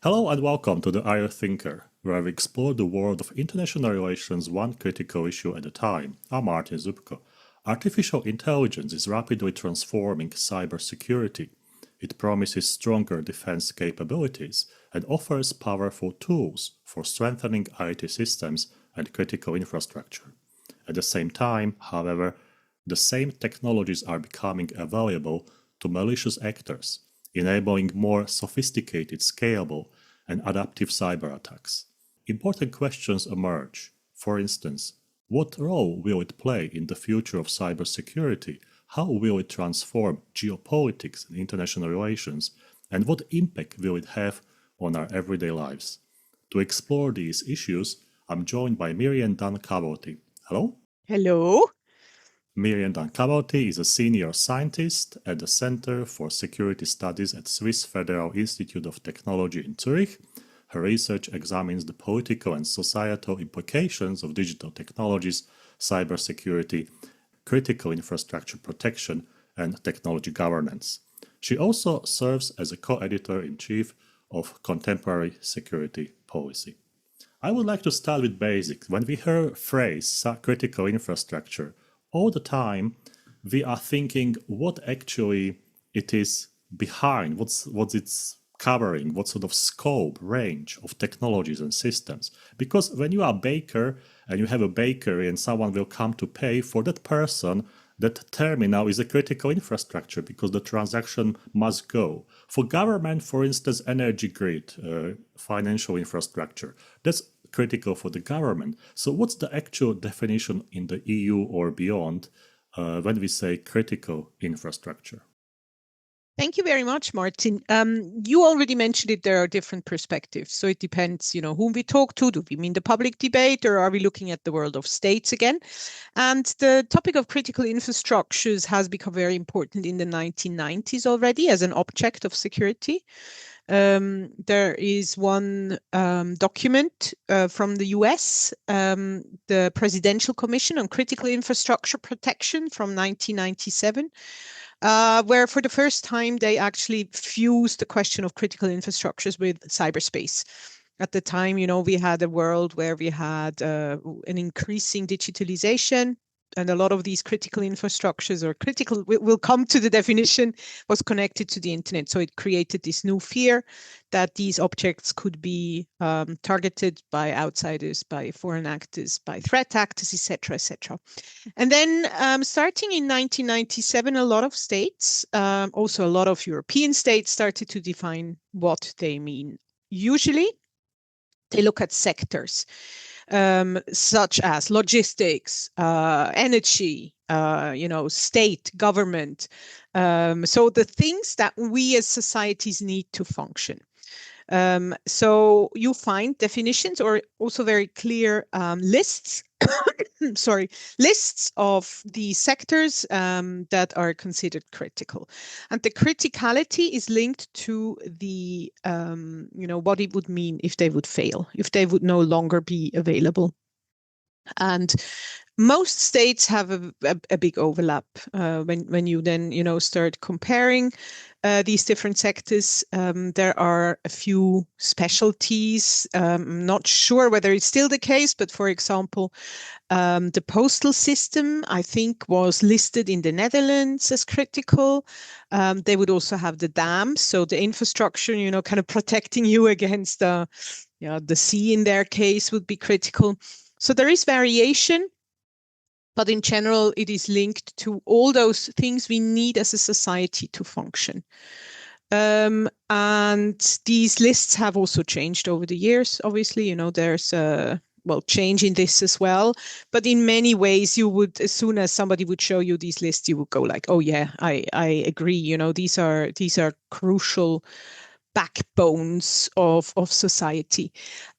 Hello and welcome to the IR Thinker, where we explore the world of international relations one critical issue at a time. I'm Martin Zupko. Artificial intelligence is rapidly transforming cybersecurity. It promises stronger defense capabilities and offers powerful tools for strengthening IT systems and critical infrastructure. At the same time, however, the same technologies are becoming available to malicious actors, enabling more sophisticated, scalable, and adaptive cyber attacks. Important questions emerge. For instance, what role will it play in the future of cybersecurity? How will it transform geopolitics and international relations? And what impact will it have on our everyday lives? To explore these issues, I'm joined by Myriam Dunn Cavelty. Hello? Hello. Myriam Dunn Cavelty is a senior scientist at the Center for Security Studies at Swiss Federal Institute of Technology in Zurich. Her research examines the political and societal implications of digital technologies, cybersecurity, critical infrastructure protection, and technology governance. She also serves as a co-editor-in-chief of Contemporary Security Policy. I would like to start with basics. When we hear the phrase critical infrastructure, all the time we are thinking what actually it is behind, what's it's covering, what sort of scope, range of technologies and systems. Because when you are a baker and you have a bakery and someone will come to pay, for that person, that terminal is a critical infrastructure because the transaction must go. For government, for instance, energy grid, financial infrastructure, that's critical for the government. So what's the actual definition in the EU or beyond when we say critical infrastructure? Thank you very much, Martin. You already mentioned it. There are different perspectives. So it depends, whom we talk to. Do we mean the public debate, or are we looking at the world of states again? And the topic of critical infrastructures has become very important in the 1990s already as an object of security. There is one document from the US, the Presidential Commission on Critical Infrastructure Protection from 1997, where for the first time they actually fused the question of critical infrastructures with cyberspace. At the time, we had a world where we had an increasing digitalization, and a lot of these critical infrastructures, or critical, will come to the definition, was connected to the internet. So it created this new fear that these objects could be targeted by outsiders, by foreign actors, by threat actors, etc., etc. And then starting in 1997, a lot of states, also a lot of European states, started to define what they mean. Usually, they look at sectors. Such as logistics, energy, state, government. So the things that we as societies need to function. So you find definitions, or also very clear lists, lists of the sectors that are considered critical. And the criticality is linked to the, what it would mean if they would fail, if they would no longer be available. And most states have a big overlap when you then start comparing these different sectors. There are a few specialties. I'm not sure whether it's still the case, but for example, the postal system, I think, was listed in the Netherlands as critical. They would also have the dams, so the infrastructure, kind of protecting you against the sea in their case would be critical. So there is variation, but in general, it is linked to all those things we need as a society to function. And these lists have also changed over the years. Obviously, there's a change in this as well. But in many ways, you would, as soon as somebody would show you these lists, you would go like, oh yeah, I agree. These are crucial backbones of society.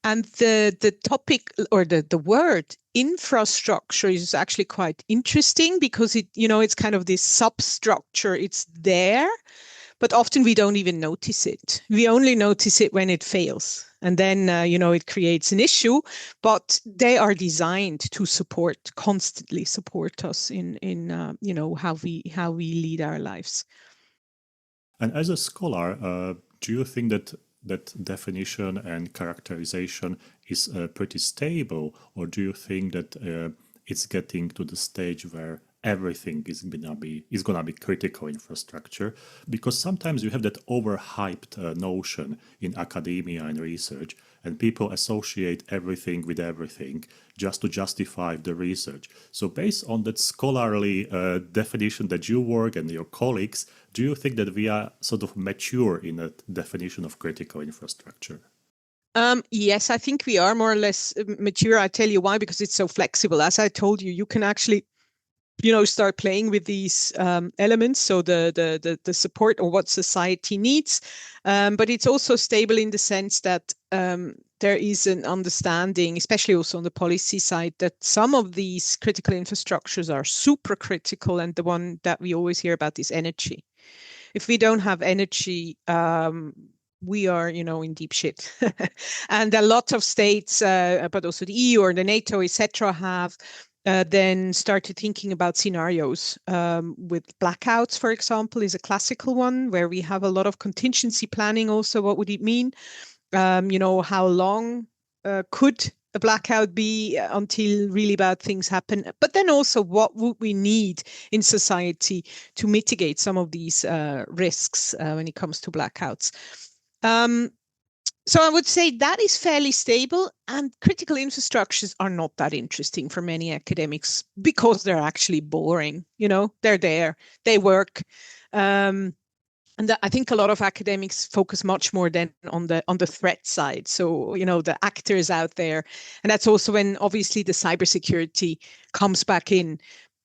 And the topic, or the word infrastructure, is actually quite interesting because it's kind of this substructure. It's there, but often we don't even notice it. We only notice it when it fails. And then, it creates an issue, but they are designed to constantly support us in how we lead our lives. And as a scholar, do you think that that definition and characterization is pretty stable, or do you think that it's getting to the stage where everything is gonna be critical infrastructure? Because sometimes you have that overhyped notion in academia and research, and people associate everything with everything just to justify the research. So based on that scholarly definition that you work and your colleagues, do you think that we are sort of mature in a definition of critical infrastructure? Yes, I think we are more or less mature. I tell you why, because it's so flexible. As I told you, you can actually start playing with these elements, so the support or what society needs, but it's also stable in the sense that there is an understanding, especially also on the policy side, that some of these critical infrastructures are super critical, and the one that we always hear about is energy. If we don't have energy, we are, in deep shit. And a lot of states, but also the EU or the NATO, etc., have then started thinking about scenarios with blackouts, for example, is a classical one where we have a lot of contingency planning. Also, what would it mean? How long could a blackout be until really bad things happen? But then also, what would we need in society to mitigate some of these risks when it comes to blackouts? So I would say that is fairly stable, and critical infrastructures are not that interesting for many academics because they're actually boring. They're there, they work. And I think a lot of academics focus much more then on the threat side. So, the actors out there. And that's also when obviously the cybersecurity comes back in,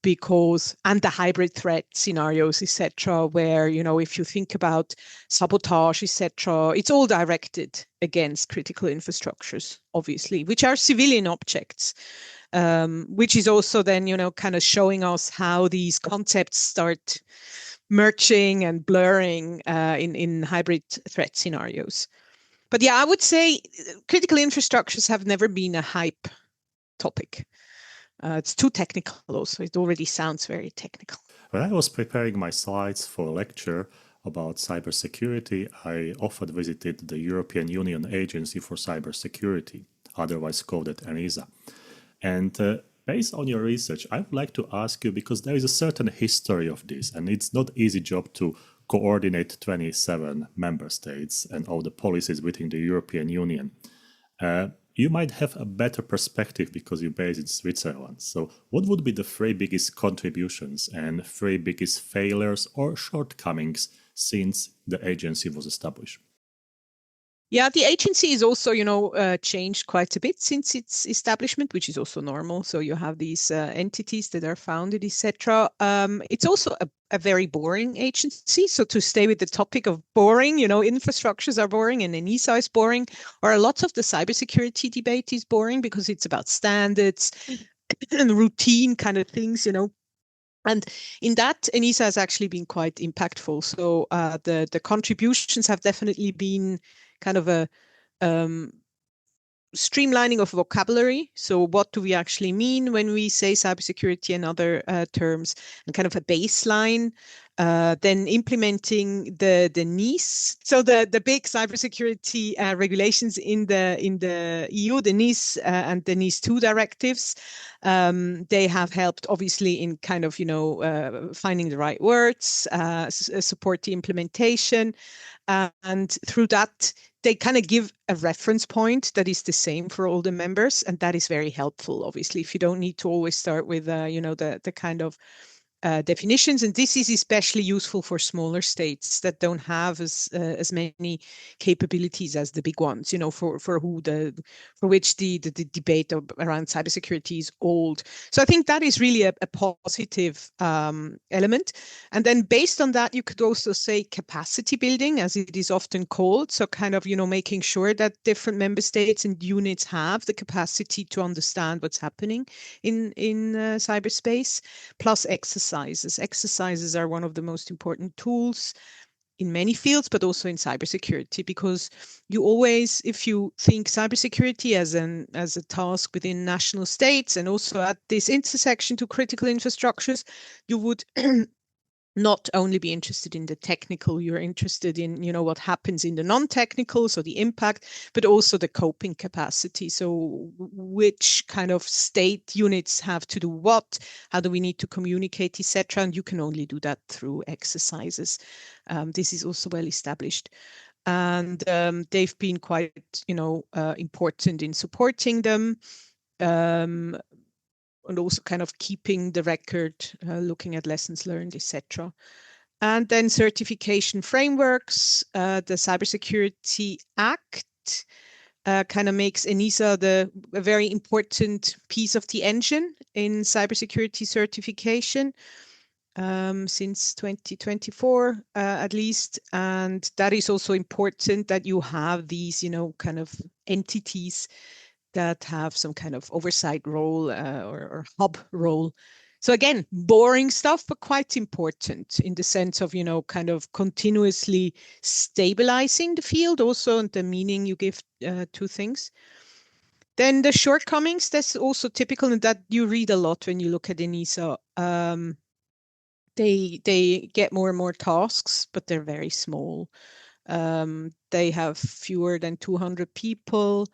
and the hybrid threat scenarios, etc., where, if you think about sabotage, etc., it's all directed against critical infrastructures, obviously, which are civilian objects, which is also then, kind of showing us how these concepts start merging and blurring in hybrid threat scenarios. But yeah, I would say critical infrastructures have never been a hype topic. It's too technical also. It already sounds very technical. When I was preparing my slides for a lecture about cybersecurity, I often visited the European Union Agency for Cybersecurity, otherwise called ENISA. And based on your research, I would like to ask you, because there is a certain history of this, and it's not easy job to coordinate 27 member states and all the policies within the European Union. You might have a better perspective because you're based in Switzerland. So what would be the three biggest contributions and three biggest failures or shortcomings since the agency was established? Yeah, the agency is also, changed quite a bit since its establishment, which is also normal. So you have these entities that are founded, etc. It's also a very boring agency. So to stay with the topic of boring, infrastructures are boring and ENISA is boring, or a lot of the cybersecurity debate is boring because it's about standards and routine kind of things, And in that, ENISA has actually been quite impactful. So the contributions have definitely been kind of a streamlining of vocabulary. So what do we actually mean when we say cybersecurity and other terms, and kind of a baseline. Then implementing the NIS, so the big cybersecurity regulations in the EU, the NIS and the NIS 2 directives. They have helped, obviously, in kind of finding the right words, support the implementation, and through that they kind of give a reference point that is the same for all the members, and that is very helpful. Obviously, if you don't need to always start with the kind of definitions, and this is especially useful for smaller states that don't have as many capabilities as the big ones. For which the debate around cybersecurity is old. So I think that is really a positive element. And then based on that, you could also say capacity building, as it is often called. So kind of making sure that different member states and units have the capacity to understand what's happening in cyberspace, plus exercises. Exercises are one of the most important tools in many fields, but also in cybersecurity, because you always, if you think cybersecurity as a task within national states and also at this intersection to critical infrastructures, you would not only be interested in the technical, you're interested in, what happens in the non-technical, so the impact, but also the coping capacity. So which kind of state units have to do what, how do we need to communicate, etc. And you can only do that through exercises. This is also well established. And they've been quite, important in supporting them. And also kind of keeping the record, looking at lessons learned, etc. And then certification frameworks. The Cybersecurity Act kind of makes ENISA a very important piece of the engine in cybersecurity certification since 2024, at least. And that is also important that you have these, kind of entities that have some kind of oversight role or hub role. So again, boring stuff, but quite important in the sense of, kind of continuously stabilizing the field also, and the meaning you give to things. Then the shortcomings, that's also typical, and that you read a lot when you look at ENISA. They get more and more tasks, but they're very small. They have fewer than 200 people.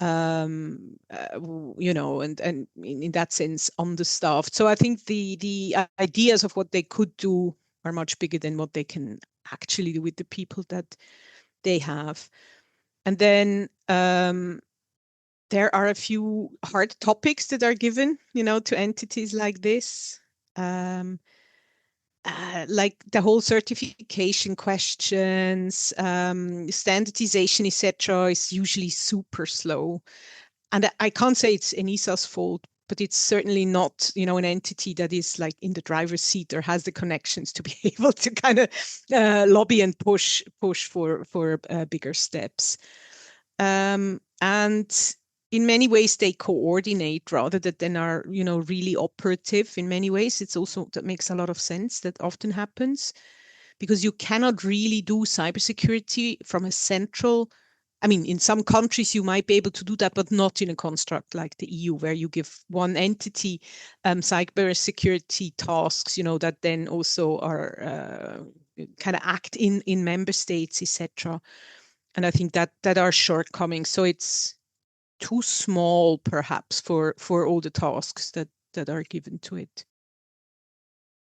And in that sense, understaffed. So I think the ideas of what they could do are much bigger than what they can actually do with the people that they have. And then there are a few hard topics that are given, to entities like this. Like the whole certification questions, standardization, etc., is usually super slow. And I can't say it's ENISA's fault, but it's certainly not, an entity that is like in the driver's seat or has the connections to be able to kind of lobby and push for bigger steps. And in many ways, they coordinate rather than are, really operative. In many ways, it's also, that makes a lot of sense. That often happens because you cannot really do cybersecurity from a central. I mean, in some countries, you might be able to do that, but not in a construct like the EU, where you give one entity cybersecurity tasks, that then also are kind of act in member states, etc. And I think that are shortcomings. So it's too small, perhaps, for all the tasks that are given to it.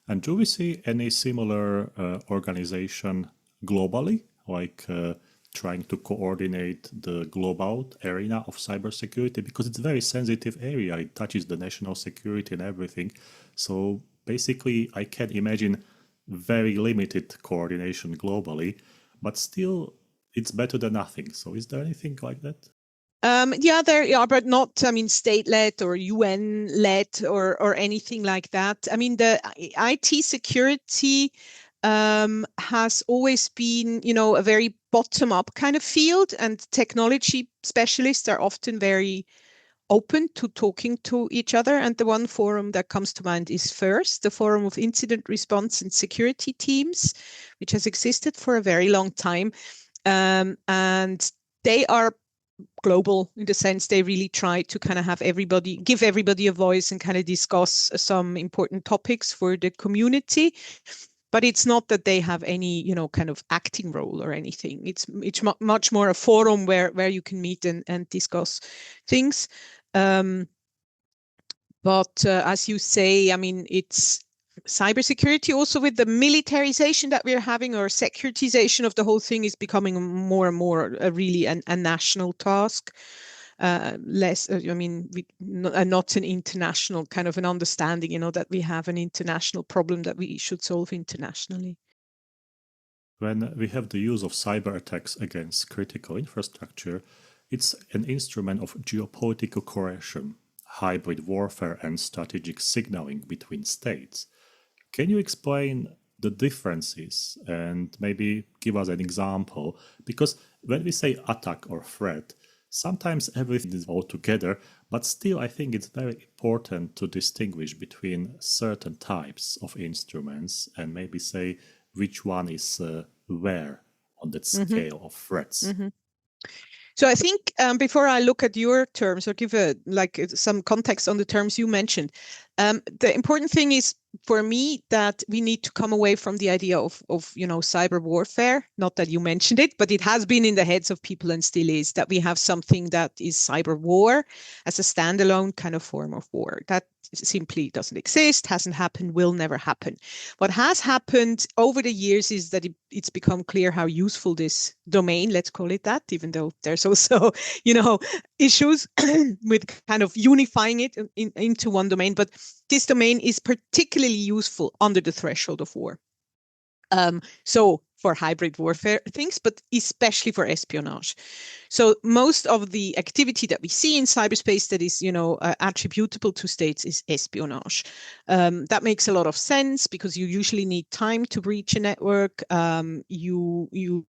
And do we see any similar organization globally, like trying to coordinate the global arena of cybersecurity? Because it's a very sensitive area. It touches the national security and everything. So basically, I can imagine very limited coordination globally, but still, it's better than nothing. So is there anything like that? Yeah, there are, but not, state-led or UN-led or anything like that. I mean, the IT security has always been, a very bottom-up kind of field, and technology specialists are often very open to talking to each other. And the one forum that comes to mind is FIRST, the Forum of Incident Response and Security Teams, which has existed for a very long time. And they are global in the sense they really try to kind of give everybody a voice and kind of discuss some important topics for the community. But it's not that they have any, kind of acting role or anything. It's much more a forum where you can meet and discuss things. But as you say, I mean, it's cybersecurity also with the militarization that we're having, or securitization of the whole thing, is becoming more and more really a national task. Less, not an international kind of an understanding, that we have an international problem that we should solve internationally. When we have the use of cyber attacks against critical infrastructure, it's an instrument of geopolitical coercion, hybrid warfare, and strategic signaling between states. Can you explain the differences and maybe give us an example? Because when we say attack or threat, sometimes everything is all together, but still I think it's very important to distinguish between certain types of instruments and maybe say which one is where on that scale of threats. Mm-hmm. So I think before I look at your terms or give some context on the terms you mentioned, The important thing is for me that we need to come away from the idea of cyber warfare. Not that you mentioned it, but it has been in the heads of people and still is, that we have something that is cyber war as a standalone kind of form of war. That simply doesn't exist, hasn't happened, will never happen. What has happened over the years is that it's become clear how useful this domain, let's call it that, even though there's also, issues with kind of unifying it into one domain. But this domain is particularly useful under the threshold of war. So for hybrid warfare things, but especially for espionage. So most of the activity that we see in cyberspace that is, attributable to states is espionage. That makes a lot of sense because you usually need time to breach a network. You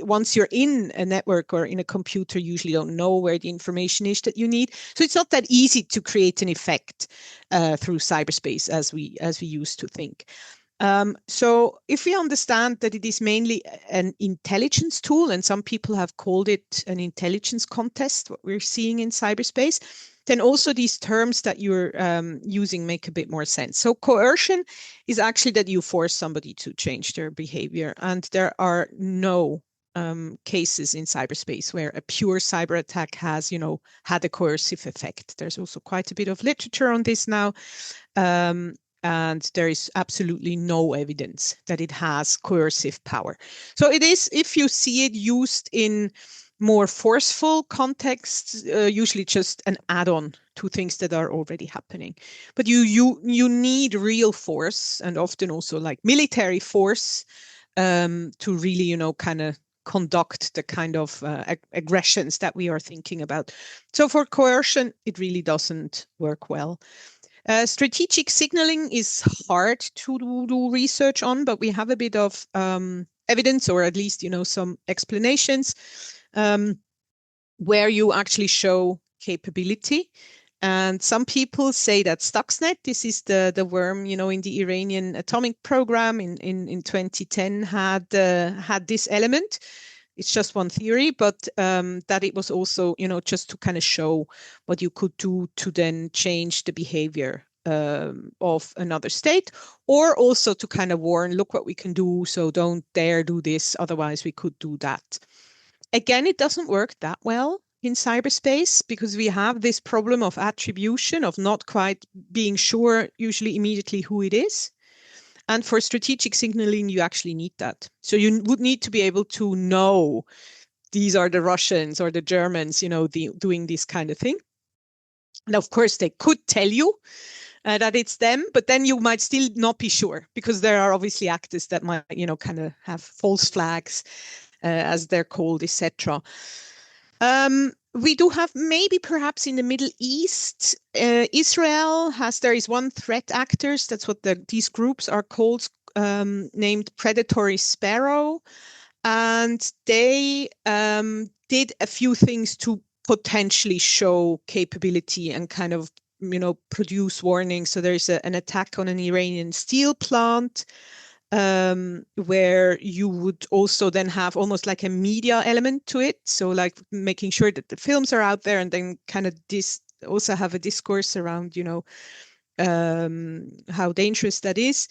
once you're in a network or in a computer, you usually don't know where the information is that you need. So it's not that easy to create an effect through cyberspace as we used to think. So if we understand that it is mainly an intelligence tool, and some people have called it an intelligence contest, what we're seeing in cyberspace, then also these terms that you're using make a bit more sense. So coercion is actually that you force somebody to change their behavior. And there are no cases in cyberspace where a pure cyber attack has, had a coercive effect. There's also quite a bit of literature on this now. And there is absolutely no evidence that it has coercive power. So it is, if you see it used in more forceful contexts, usually just an add-on to things that are already happening. But you need real force, and often also like military force, to really, kind of conduct the kind of aggressions that we are thinking about. So for coercion, it really doesn't work well. Strategic signaling is hard to do research on, but we have a bit of evidence, or at least, some explanations where you actually show capability. And some people say that Stuxnet, this is the worm, in the Iranian atomic program in 2010 had this element. It's just one theory, but that it was also, just to kind of show what you could do to then change the behavior of another state, or also to kind of warn, look what we can do, so don't dare do this, otherwise we could do that. Again, it doesn't work that well in cyberspace because we have this problem of attribution, of not quite being sure usually immediately who it is. And for strategic signaling, you actually need that. So you would need to be able to know these are the Russians or the Germans, doing this kind of thing. And of course, they could tell you that it's them, but then you might still not be sure because there are obviously actors that might, kind of have false flags, as they're called, etc. We do have maybe perhaps in the Middle East, Israel there is one threat actors, that's what these groups are called, named Predatory Sparrow. And they did a few things to potentially show capability and kind of, produce warnings. So there's an attack on an Iranian steel plant, where you would also then have almost like a media element to it. So like making sure that the films are out there, and then kind of also have a discourse around, how dangerous that is.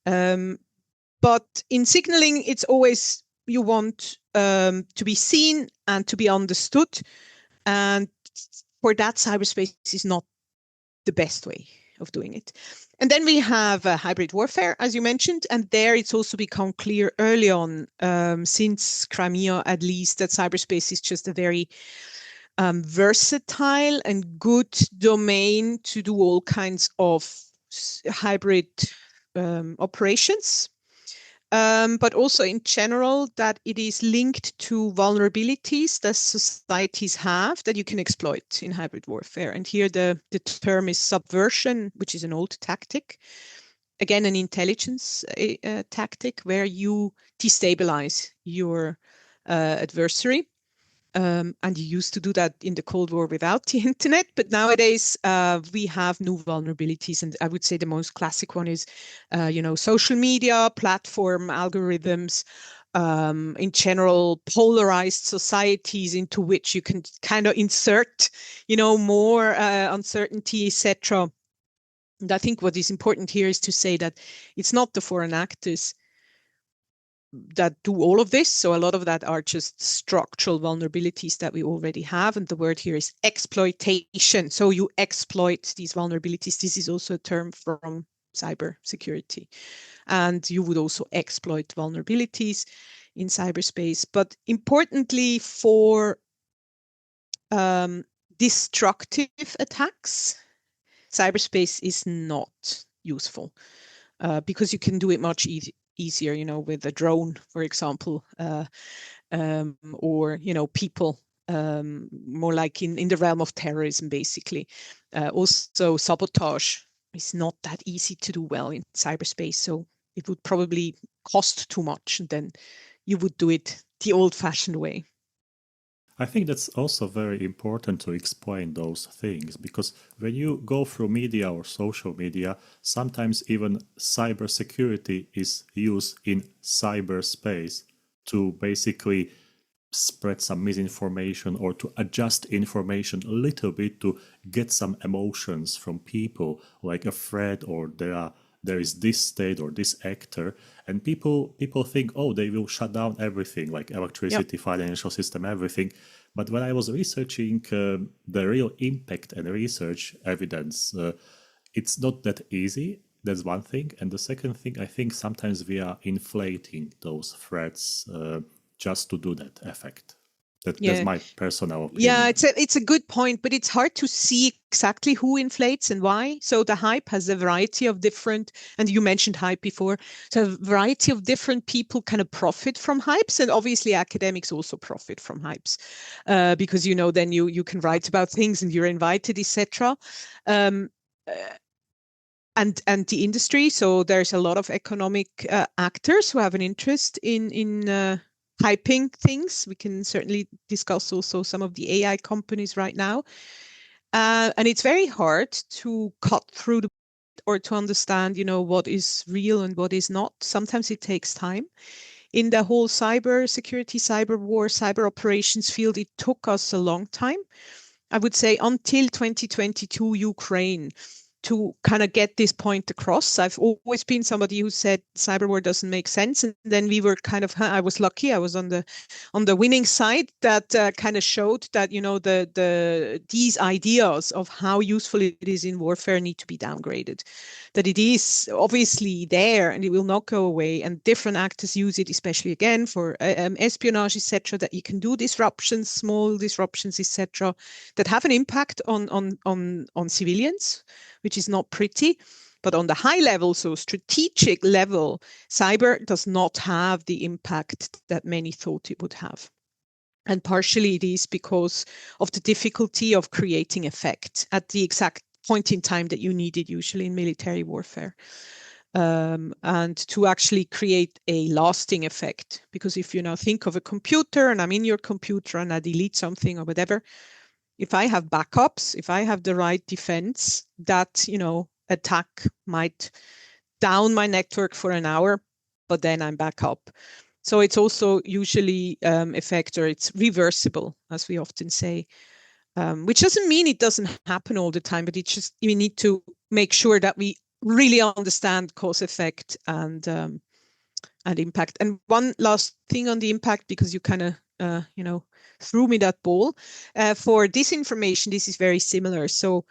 But in signaling, it's always, you want to be seen and to be understood. And for that, cyberspace is not the best way of doing it. And then we have hybrid warfare, as you mentioned, and there it's also become clear early on, since Crimea at least, that cyberspace is just a very versatile and good domain to do all kinds of hybrid operations. But also in general that it is linked to vulnerabilities that societies have that you can exploit in hybrid warfare. And here the term is subversion, which is an old tactic. Again, an intelligence tactic where you destabilize your adversary. And you used to do that in the Cold War without the internet, but nowadays we have new vulnerabilities. And I would say the most classic one is, social media, platform algorithms, in general, polarized societies into which you can kind of insert, more uncertainty, etc. And I think what is important here is to say that it's not the foreign actors that do all of this. So a lot of that are just structural vulnerabilities that we already have. And the word here is exploitation. So you exploit these vulnerabilities. This is also a term from cybersecurity. And you would also exploit vulnerabilities in cyberspace. But importantly, for destructive attacks, cyberspace is not useful because you can do it much easier, with a drone, for example, or, people, more like in the realm of terrorism, basically. Also, sabotage is not that easy to do well in cyberspace. So it would probably cost too much, and then you would do it the old-fashioned way. I think that's also very important to explain those things, because when you go through media or social media, sometimes even cybersecurity is used in cyberspace to basically spread some misinformation or to adjust information a little bit to get some emotions from people, like a threat, or there is this state or this actor, and people think, oh, they will shut down everything, like electricity, financial system, everything. But when I was researching the real impact and research evidence, it's not that easy. That's one thing. And the second thing, I think sometimes we are inflating those threats just to do that effect. That's my personal opinion. Yeah, it's a good point, but it's hard to see exactly who inflates and why. So the hype has a variety of different, and you mentioned hype before, so a variety of different people kind of profit from hypes, and obviously academics also profit from hypes because then you can write about things and you're invited, etc. And the industry. So there's a lot of economic actors who have an interest in hyping things. We can certainly discuss also some of the AI companies right now. And it's very hard to cut through or to understand, what is real and what is not. Sometimes it takes time. In the whole cyber security, cyber war, cyber operations field, it took us a long time. I would say until 2022 Ukraine, to kind of get this point across. I've always been somebody who said cyber war doesn't make sense, and then we were kind of, I was lucky, I was on the winning side that kind of showed that these ideas of how useful it is in warfare need to be downgraded, that it is obviously there and it will not go away, and different actors use it, especially again for espionage, etc., that you can do disruptions, small disruptions, etc., that have an impact on civilians, which is not pretty. But on the high level, so strategic level, cyber does not have the impact that many thought it would have. And partially it is because of the difficulty of creating effect at the exact point in time that you need it, usually in military warfare. And to actually create a lasting effect. Because if you now think of a computer and I'm in your computer and I delete something or whatever, if I have backups, if I have the right defense, that, attack might down my network for an hour, but then I'm back up. So it's also usually effect, or it's reversible, as we often say, which doesn't mean it doesn't happen all the time, but it's just, we need to make sure that we really understand cause effect and impact. And one last thing on the impact, because you kind of, threw me that ball. For disinformation, this is very similar. So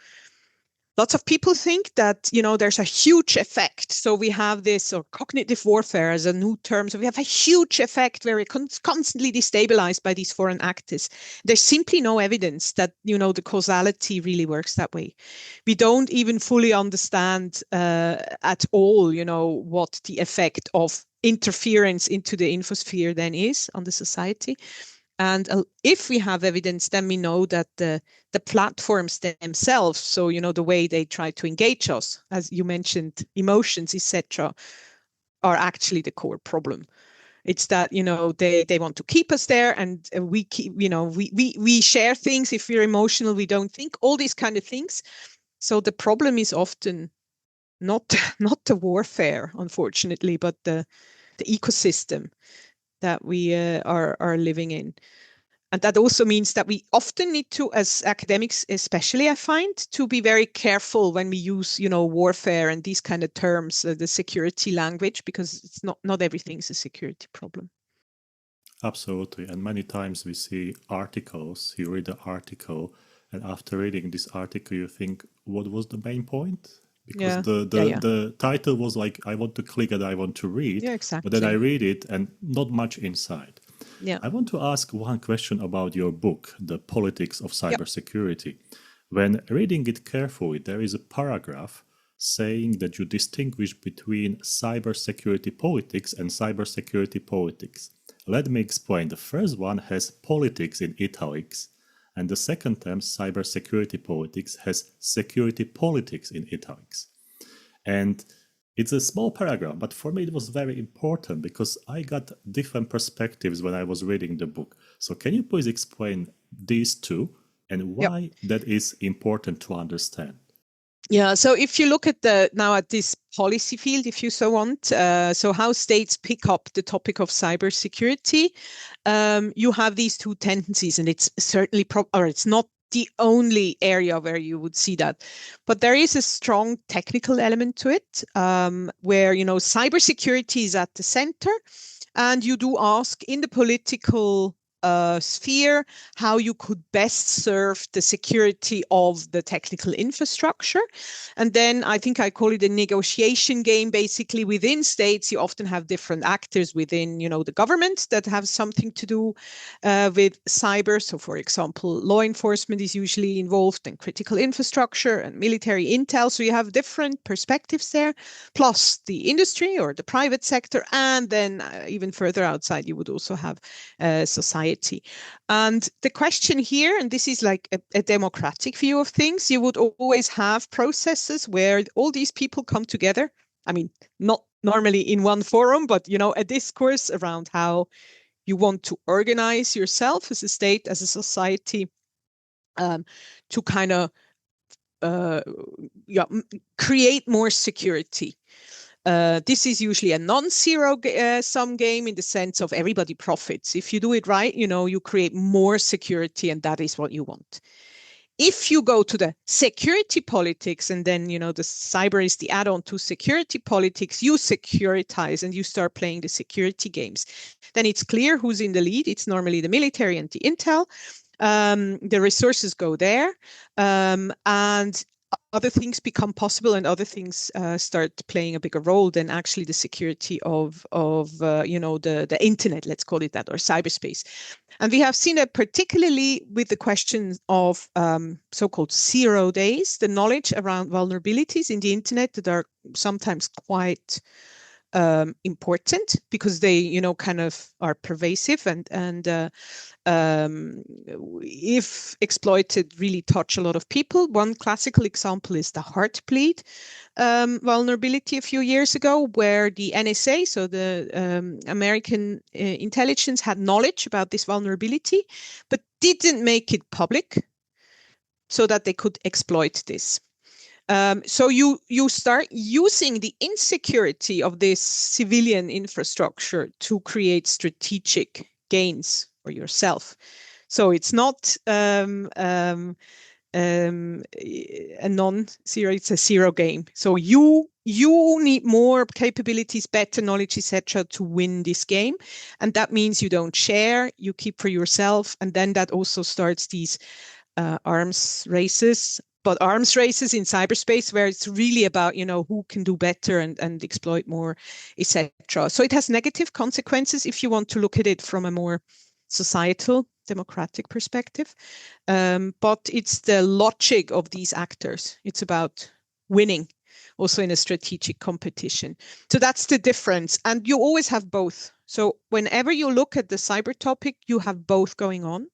lots of people think that, there's a huge effect. So we have this, or cognitive warfare as a new term. So we have a huge effect where we're constantly destabilized by these foreign actors. There's simply no evidence that, the causality really works that way. We don't even fully understand at all, what the effect of interference into the infosphere then is on the society. And if we have evidence, then we know that the platforms themselves, so, the way they try to engage us, as you mentioned, emotions, etc., are actually the core problem. It's that, they want to keep us there, and we keep, we share things. If we're emotional, we don't think, all these kind of things. So the problem is often not the warfare, unfortunately, but the ecosystem that we are living in. And that also means that we often need to, as academics especially, I find, to be very careful when we use, warfare and these kind of terms, the security language, because it's not everything is a security problem. Absolutely. And many times we see articles, you read the article, and after reading this article, you think, what was the main point? Because the title was like, I want to click and I want to read. Yeah, exactly. But then I read it and not much inside. Yeah. I want to ask one question about your book, The Politics of Cybersecurity. When reading it carefully, there is a paragraph saying that you distinguish between cybersecurity politics and cybersecurity politics. Let me explain. The first one has politics in italics, and the second term, cybersecurity politics, has security politics in italics. And it's a small paragraph, but for me it was very important because I got different perspectives when I was reading the book. So can you please explain these two and why that is important to understand? Yeah, so if you look at now at this policy field, if you so want, so how states pick up the topic of cybersecurity, you have these two tendencies, and it's certainly, or it's not the only area where you would see that. But there is a strong technical element to it, where, cybersecurity is at the center, and you do ask in the political sphere how you could best serve the security of the technical infrastructure. And then I think I call it a negotiation game. Basically, within states, you often have different actors within, the government that have something to do with cyber. So, for example, law enforcement is usually involved in critical infrastructure and military intel. So you have different perspectives there, plus the industry or the private sector. And then even further outside, you would also have society. And the question here, and this is like a democratic view of things, you would always have processes where all these people come together. I mean, not normally in one forum, but, a discourse around how you want to organize yourself as a state, as a society, to kind of create more security. This is usually a non-zero sum game in the sense of everybody profits. If you do it right, you create more security, and that is what you want. If you go to the security politics, and then, the cyber is the add-on to security politics, you securitize and you start playing the security games. Then it's clear who's in the lead. It's normally the military and the intel. The resources go there, and other things become possible, and other things start playing a bigger role than actually the security of the internet, let's call it that, or cyberspace. And we have seen that particularly with the question of so-called 0 days, the knowledge around vulnerabilities in the internet that are sometimes quite important because they, kind of are pervasive and if exploited, really touch a lot of people. One classical example is the Heartbleed vulnerability a few years ago, where the NSA, so the American intelligence, had knowledge about this vulnerability, but didn't make it public so that they could exploit this. So you start using the insecurity of this civilian infrastructure to create strategic gains for yourself. So it's not a non-zero; it's a zero game. So you need more capabilities, better knowledge, etc., to win this game, and that means you don't share, you keep for yourself, and then that also starts these arms races. But arms races in cyberspace, where it's really about, who can do better and exploit more, etc. So it has negative consequences if you want to look at it from a more societal, democratic perspective. But it's the logic of these actors. It's about winning, also in a strategic competition. So that's the difference. And you always have both. So whenever you look at the cyber topic, you have both going on.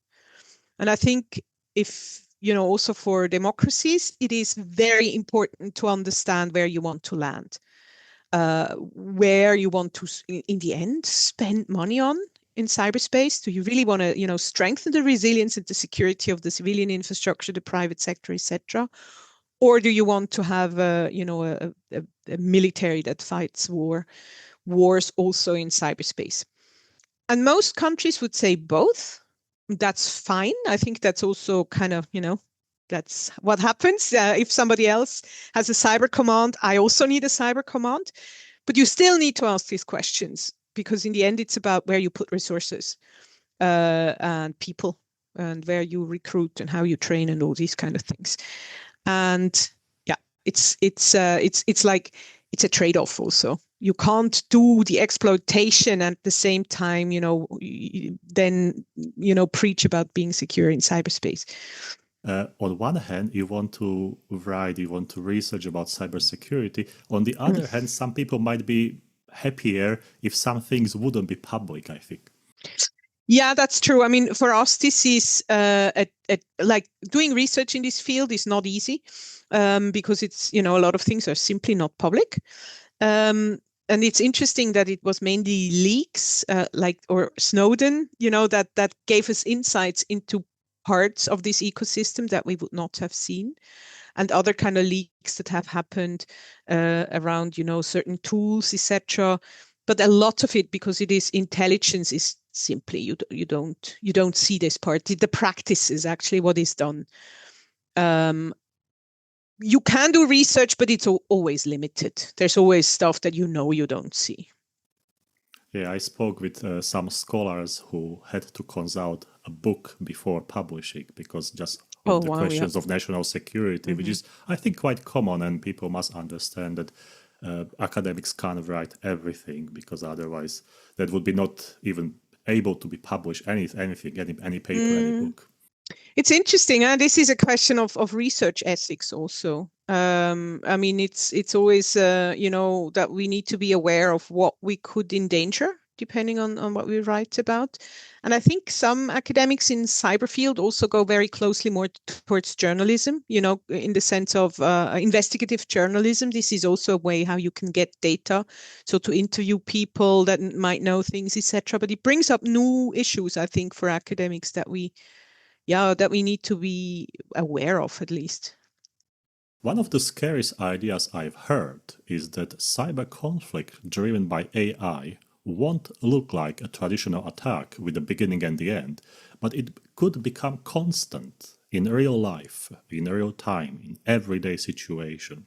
And I think if also for democracies, it is very important to understand where you want to land, where you want to, in the end, spend money on in cyberspace. Do you really want to, strengthen the resilience and the security of the civilian infrastructure, the private sector, etc., or do you want to have, a military that fights wars also in cyberspace? And most countries would say both. that's fine. I think that's also kind of, that's what happens. If somebody else has a cyber command, I also need a cyber command. But you still need to ask these questions, because in the end, it's about where you put resources and people, and where you recruit and how you train and all these kind of things. And yeah, it's like it's a trade-off also. You can't do the exploitation and at the same time, then, preach about being secure in cyberspace. On one hand, you want to research about cybersecurity. On the other hand, some people might be happier if some things wouldn't be public, I think. Yeah, that's true. I mean, for us, this is like doing research in this field is not easy because it's, a lot of things are simply not public. And it's interesting that it was mainly leaks or Snowden, that gave us insights into parts of this ecosystem that we would not have seen, and other kind of leaks that have happened around, certain tools, etc. But a lot of it, because it is intelligence, is simply you don't see this part. The practice is actually what is done. You can do research, but it's always limited. There's always stuff that you don't see. Yeah, I spoke with some scholars who had to consult a book before publishing because just of the questions of national security, which is, I think, quite common, and people must understand that academics can't write everything, because otherwise that would be not even able to be published, anything, any paper, any book. It's interesting, and this is a question of research ethics also. I mean, it's always, that we need to be aware of what we could endanger, depending on what we write about. And I think some academics in cyber field also go very closely more towards journalism, in the sense of investigative journalism. This is also a way how you can get data, so to interview people that might know things, etc. But it brings up new issues, I think, for academics that we need to be aware of, at least. One of the scariest ideas I've heard is that cyber conflict driven by AI won't look like a traditional attack with the beginning and the end, but it could become constant in real life, in real time, in everyday situation.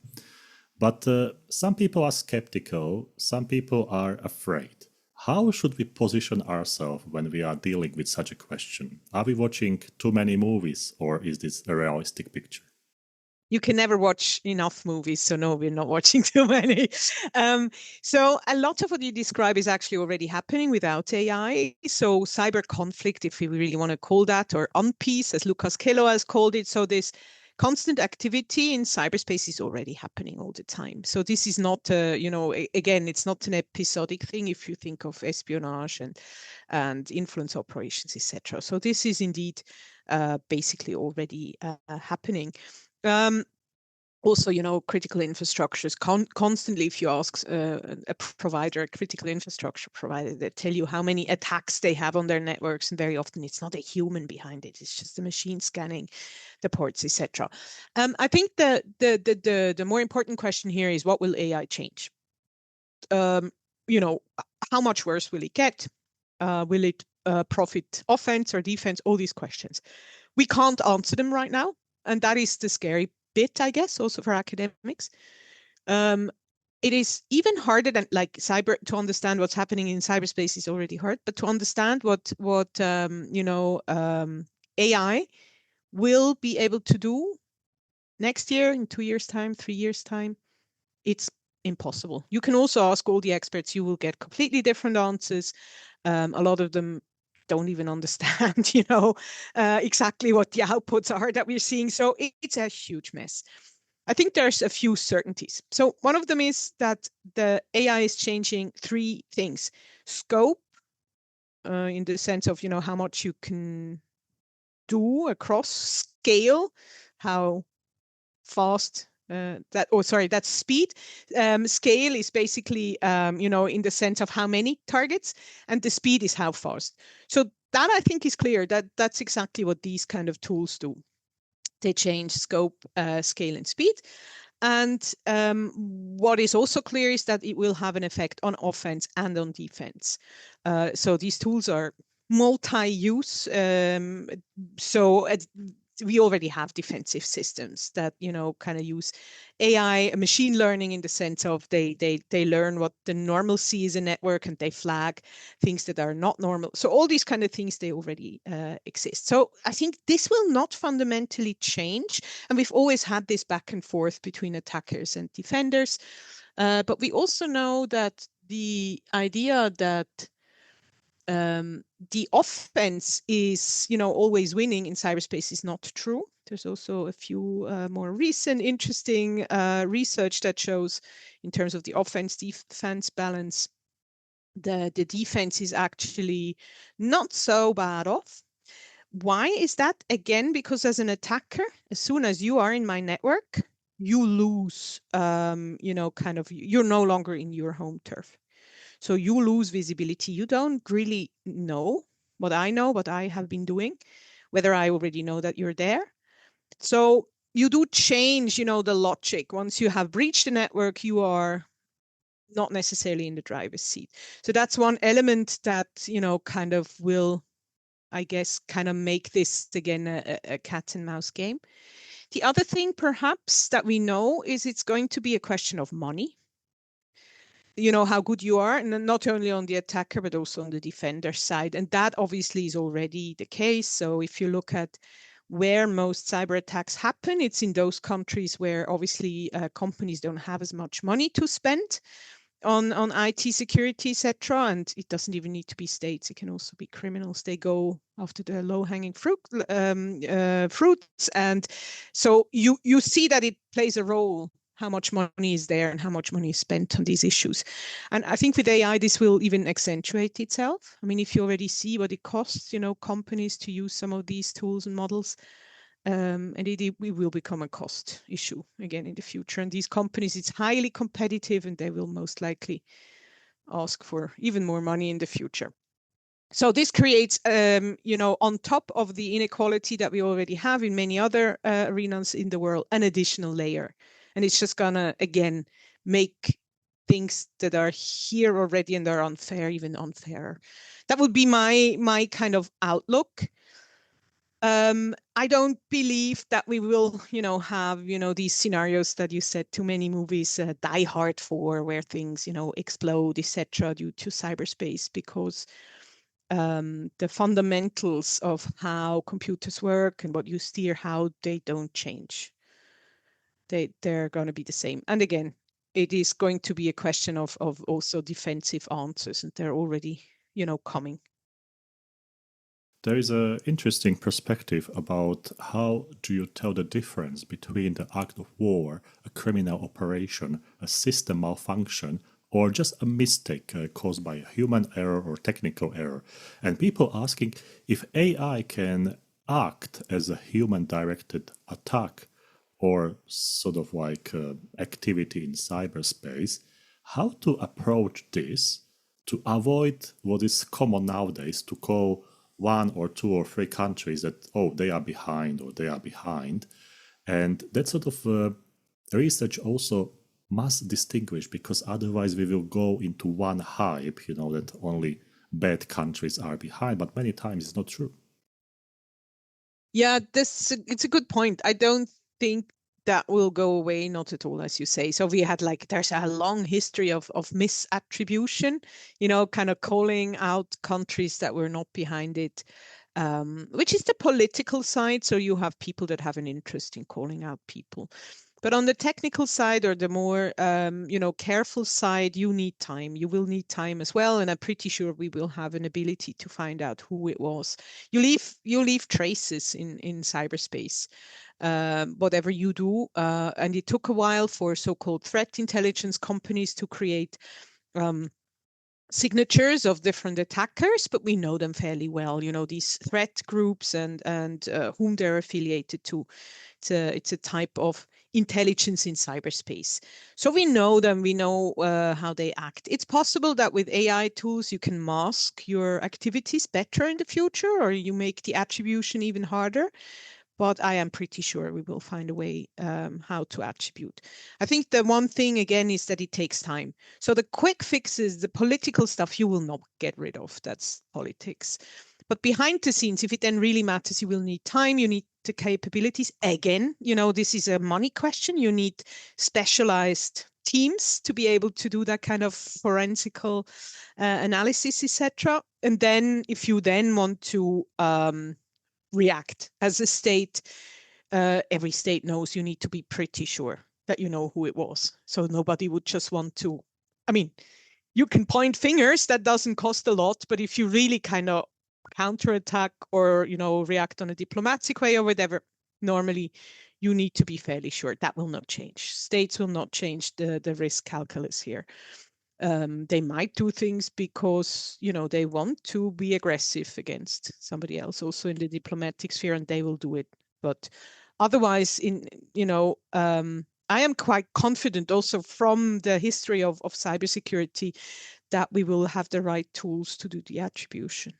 But some people are skeptical, some people are afraid. How should we position ourselves when we are dealing with such a question? Are we watching too many movies, or is this a realistic picture? You can never watch enough movies, so no, we're not watching too many. So a lot of what you describe is actually already happening without AI. So cyber conflict, if we really want to call that, or unpeace, as Lucas Kello has called it. So this constant activity in cyberspace is already happening all the time. So this is not, again, it's not an episodic thing if you think of espionage and influence operations, etc. So this is indeed basically already happening. Also, critical infrastructures constantly, if you ask a provider, a critical infrastructure provider, they tell you how many attacks they have on their networks, and very often it's not a human behind it; it's just the machine scanning the ports, etc. I think the more important question here is, what will AI change? How much worse will it get? Will it profit offense or defense? All these questions, we can't answer them right now. And that is the scary bit, I guess, also for academics. It is even harder than cyber to understand what's happening in cyberspace is already hard, but to understand what AI will be able to do next year, in 2 years' time, 3 years' time, it's impossible. You can also ask all the experts, you will get completely different answers. A lot of them don't even understand, exactly what the outputs are that we're seeing. So it's a huge mess. I think there's a few certainties. So one of them is that the AI is changing 3 things. Scope, in the sense of, how much you can do across scale, how fast that's speed. Scale is basically, in the sense of how many targets, and the speed is how fast. So that, I think, is clear. That's exactly what these kind of tools do. They change scope, scale, and speed. And what is also clear is that it will have an effect on offense and on defense. So these tools are multi-use. So we already have defensive systems that, kind of use AI, machine learning, in the sense of they learn what the normalcy is in network, and they flag things that are not normal. So all these kind of things, they already exist. So I think this will not fundamentally change. And we've always had this back and forth between attackers and defenders. But we also know that the idea that the offense is, always winning in cyberspace is not true. There's also a few more recent interesting research that shows, in terms of the offense-defense balance, the defense is actually not so bad off. Why is that? Again, because as an attacker, as soon as you are in my network, you lose, you're no longer in your home turf. So you lose visibility. You don't really know what I have been doing, whether I already know that you're there. So you do change, the logic. Once you have breached the network, you are not necessarily in the driver's seat. So that's one element that, kind of will, I guess, kind of make this, again, a cat and mouse game. The other thing, perhaps, that we know is it's going to be a question of money. How good you are, and not only on the attacker, but also on the defender side. And that obviously is already the case. So if you look at where most cyber attacks happen, it's in those countries where obviously companies don't have as much money to spend on IT security, etc. And it doesn't even need to be states. It can also be criminals. They go after the low-hanging fruits. And so you see that it plays a role, how much money is there and how much money is spent on these issues. And I think with AI, this will even accentuate itself. I mean, if you already see what it costs, companies to use some of these tools and models, and it will become a cost issue again in the future. And these companies, it's highly competitive, and they will most likely ask for even more money in the future. So this creates, on top of the inequality that we already have in many other arenas in the world, an additional layer. And it's just gonna, again, make things that are here already and are unfair even unfairer. That would be my kind of outlook. I don't believe that we will, have, these scenarios that you said too many movies Die Hard for, where things, explode, etc., due to cyberspace, because the fundamentals of how computers work and what you steer, how they don't change. They're going to be the same. And again, it is going to be a question of also defensive answers, and they're already, coming. There is an interesting perspective about how do you tell the difference between the act of war, a criminal operation, a system malfunction, or just a mistake caused by a human error or technical error. And people asking if AI can act as a human-directed attack or sort of like activity in cyberspace, how to approach this to avoid what is common nowadays, to call one or two or three countries that, oh, they are behind or they are behind. And that sort of research also must distinguish, because otherwise we will go into one hype, that only bad countries are behind, but many times it's not true. Yeah, it's a good point. I don't think that will go away, not at all, as you say. So we had there's a long history of misattribution, kind of calling out countries that were not behind it, which is the political side. So you have people that have an interest in calling out people. But on the technical side, or the more, careful side, you need time. You will need time as well. And I'm pretty sure we will have an ability to find out who it was. You leave traces in cyberspace, whatever you do. And it took a while for so-called threat intelligence companies to create signatures of different attackers, but we know them fairly well. These threat groups and whom they're affiliated to. It's a type of intelligence in cyberspace. So we know them, we know how they act. It's possible that with AI tools, you can mask your activities better in the future, or you make the attribution even harder. But I am pretty sure we will find a way how to attribute. I think the one thing, again, is that it takes time. So the quick fixes, the political stuff, you will not get rid of. That's politics. But behind the scenes, if it then really matters, you will need time, you need the capabilities. Again, this is a money question. You need specialized teams to be able to do that kind of forensical analysis, etc. And then if you then want to react as a state, every state knows you need to be pretty sure that you know who it was. So nobody would just want to, you can point fingers, that doesn't cost a lot, but if you really kind of counterattack or, react on a diplomatic way or whatever, normally you need to be fairly sure. That will not change. States will not change the risk calculus here. They might do things because, they want to be aggressive against somebody else, also in the diplomatic sphere, and they will do it. But otherwise, I am quite confident also from the history of cybersecurity that we will have the right tools to do the attribution.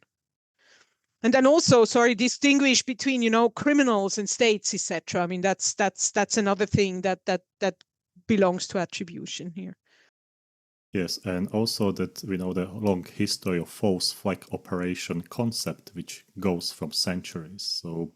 And then also, distinguish between, criminals and states, etc. That's another thing that belongs to attribution here. Yes, and also that we know the long history of false flag operation concept, which goes from centuries. So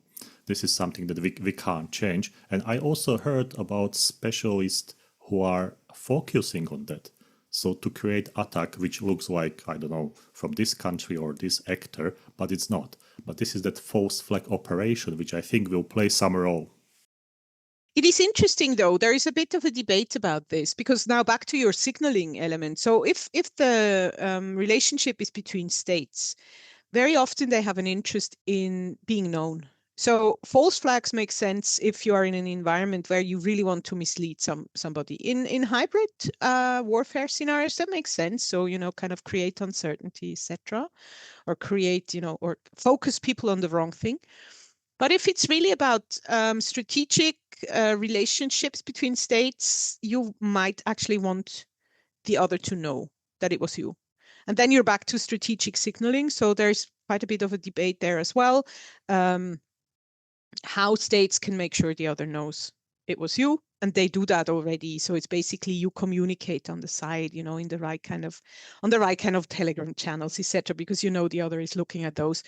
this is something that we can't change. And I also heard about specialists who are focusing on that. So to create attack which looks like, I don't know, from this country or this actor, but it's not. But this is that false flag operation, which I think will play some role. It is interesting, though. There is a bit of a debate about this, because now back to your signaling element. So if the relationship is between states, very often they have an interest in being known. So false flags make sense if you are in an environment where you really want to mislead somebody. In hybrid warfare scenarios, that makes sense. So, kind of create uncertainty, etc., or create, or focus people on the wrong thing. But if it's really about strategic relationships between states, you might actually want the other to know that it was you. And then you're back to strategic signaling. So there's quite a bit of a debate there as well. How states can make sure the other knows it was you, and they do that already. So it's basically you communicate on the side, in the right kind of Telegram channels, etc., because the other is looking at those.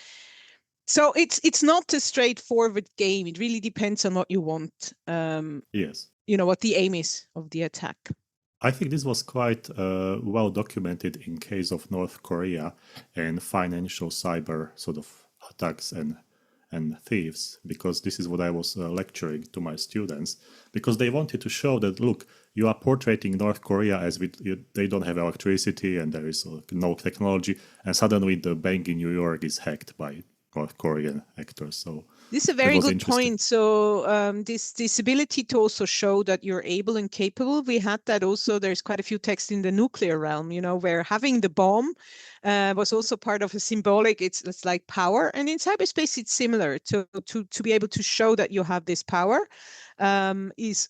So it's not a straightforward game. It really depends on what you want. Yes. What the aim is of the attack. I think this was quite well documented in case of North Korea and financial cyber sort of attacks and thieves, because this is what I was lecturing to my students, because they wanted to show that, look, you are portraying North Korea as they don't have electricity and there is no technology, and suddenly the bank in New York is hacked by North Korean actors. So this is a very good point. So this ability to also show that you're able and capable, we had that also. There's quite a few texts in the nuclear realm, where having the bomb was also part of a symbolic, it's like power. And in cyberspace, it's similar. To be able to show that you have this power is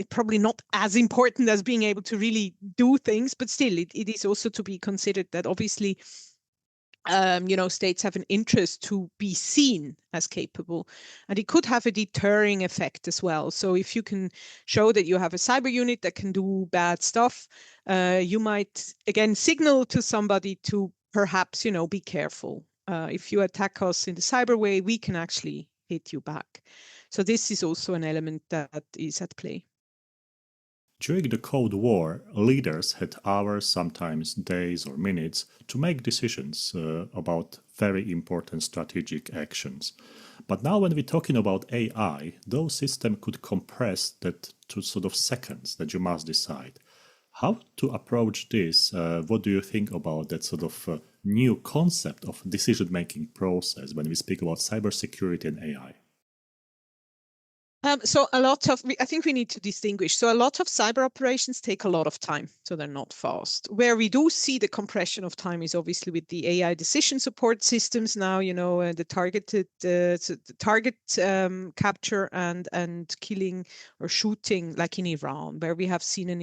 probably not as important as being able to really do things, but still it is also to be considered that obviously states have an interest to be seen as capable, and it could have a deterring effect as well. So if you can show that you have a cyber unit that can do bad stuff, you might again signal to somebody to perhaps, be careful. If you attack us in the cyber way, we can actually hit you back. So this is also an element that is at play. During the Cold War, leaders had hours, sometimes days or minutes, to make decisions about very important strategic actions. But now when we're talking about AI, those systems could compress that to sort of seconds that you must decide. How to approach this? What do you think about that sort of new concept of decision-making process when we speak about cybersecurity and AI? So I think we need to distinguish. So a lot of cyber operations take a lot of time, so they're not fast. Where we do see the compression of time is obviously with the AI decision support systems now, the targeted target capture and killing or shooting, like in Iran, where we have seen an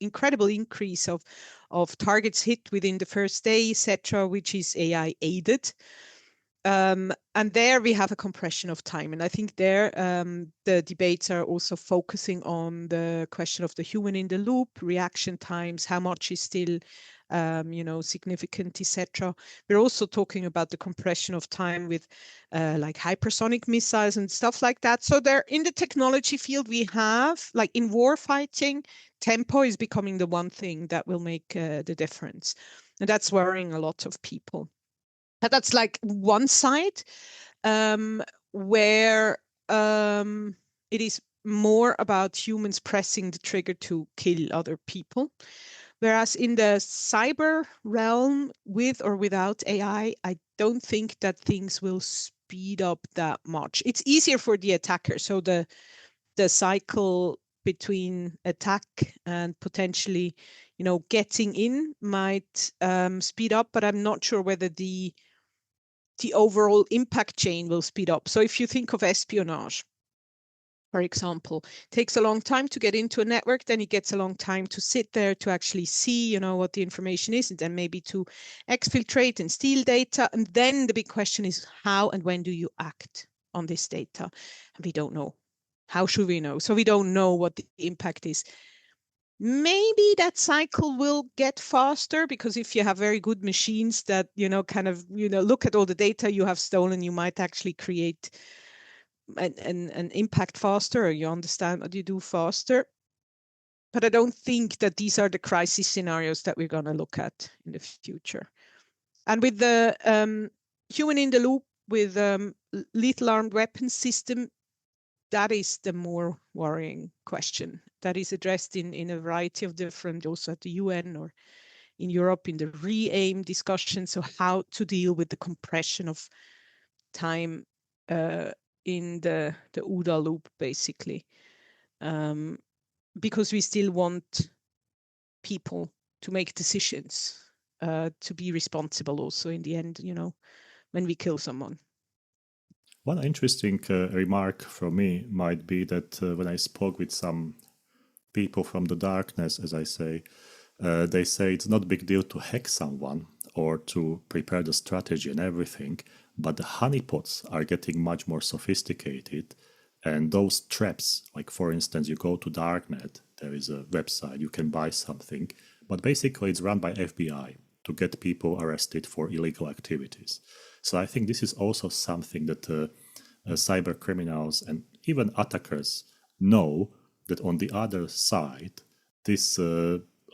incredible increase of targets hit within the first day, etc., which is AI aided. And there we have a compression of time. And I think there the debates are also focusing on the question of the human in the loop, reaction times, how much is still significant, etc. We're also talking about the compression of time with like hypersonic missiles and stuff like that. So there in the technology field, we have, like in war fighting, tempo is becoming the one thing that will make the difference. And that's worrying a lot of people. But that's like one side where it is more about humans pressing the trigger to kill other people. Whereas in the cyber realm, with or without AI, I don't think that things will speed up that much. It's easier for the attacker. So the cycle between attack and potentially, getting in might speed up, but I'm not sure whether the overall impact chain will speed up. So if you think of espionage, for example, it takes a long time to get into a network, then it gets a long time to sit there to actually see, what the information is, and then maybe to exfiltrate and steal data. And then the big question is, how and when do you act on this data? And we don't know. How should we know? So we don't know what the impact is. Maybe that cycle will get faster, because if you have very good machines that, look at all the data you have stolen, you might actually create an impact faster, or you understand what you do faster. But I don't think that these are the crisis scenarios that we're going to look at in the future. And with the human in the loop, with lethal armed weapons system, that is the more worrying question that is addressed in a variety of different, also at the UN or in Europe in the re-aim discussion. So how to deal with the compression of time in the OODA loop, basically, because we still want people to make decisions, to be responsible also in the end, when we kill someone. One interesting remark from me might be that when I spoke with some people from the darkness, as I say, they say it's not a big deal to hack someone or to prepare the strategy and everything, but the honeypots are getting much more sophisticated. And those traps, like for instance, you go to Darknet, there is a website, you can buy something, but basically it's run by FBI to get people arrested for illegal activities. So I think this is also something that cyber criminals and even attackers know, that on the other side, this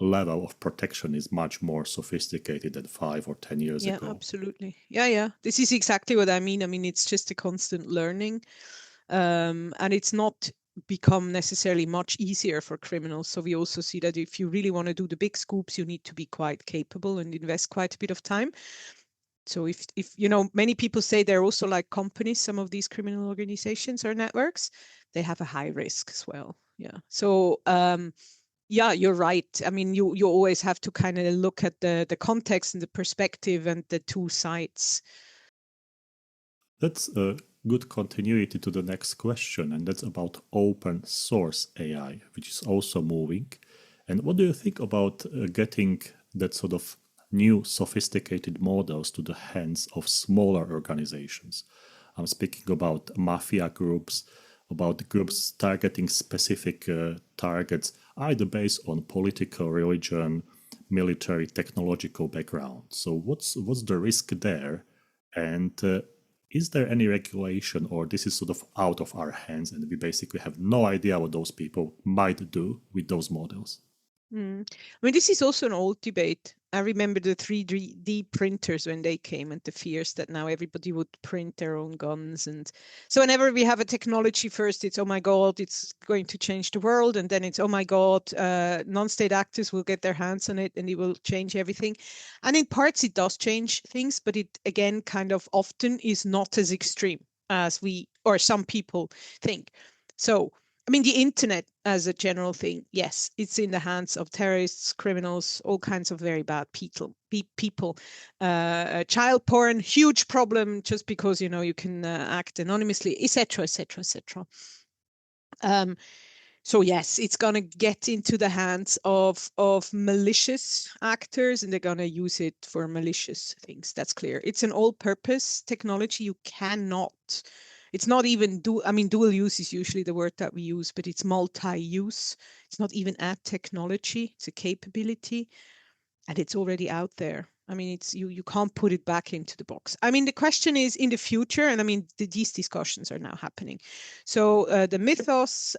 level of protection is much more sophisticated than 5 or 10 years ago. Yeah, absolutely. Yeah. This is exactly what I mean. I mean, it's just a constant learning. And it's not become necessarily much easier for criminals. So we also see that if you really want to do the big scoops, you need to be quite capable and invest quite a bit of time. So if many people say they're also like companies, some of these criminal organizations or networks, they have a high risk as well. Yeah. So yeah, you're right. I mean, you always have to kind of look at the context and the perspective and the two sides. That's a good continuity to the next question, and that's about open source AI, which is also moving. And what do you think about getting that sort of new sophisticated models to the hands of smaller organizations? I'm speaking about mafia groups, about groups targeting specific targets, either based on political, religion, military, technological background. So what's the risk there? And is there any regulation, or this is sort of out of our hands and we basically have no idea what those people might do with those models? I mean, this is also an old debate. I remember the 3D printers when they came, and the fears that now everybody would print their own guns. And so whenever we have a technology, first it's, oh my God, it's going to change the world. And then it's, oh my God, non-state actors will get their hands on it and it will change everything. And in parts, it does change things, but it, again, kind of often is not as extreme as we, or some people think. So I mean, the internet as a general thing, yes, it's in the hands of terrorists, criminals, all kinds of very bad people. Child porn, huge problem, just because you can act anonymously, etc., etc., etc. So yes, it's going to get into the hands of malicious actors, and they're going to use it for malicious things. That's clear. It's an all-purpose technology. You cannot. It's not even dual use is usually the word that we use, but it's multi-use. It's not even a technology. It's a capability, and it's already out there. I mean, it's you can't put it back into the box. I mean, the question is in the future, and I mean, these discussions are now happening. So the Mythos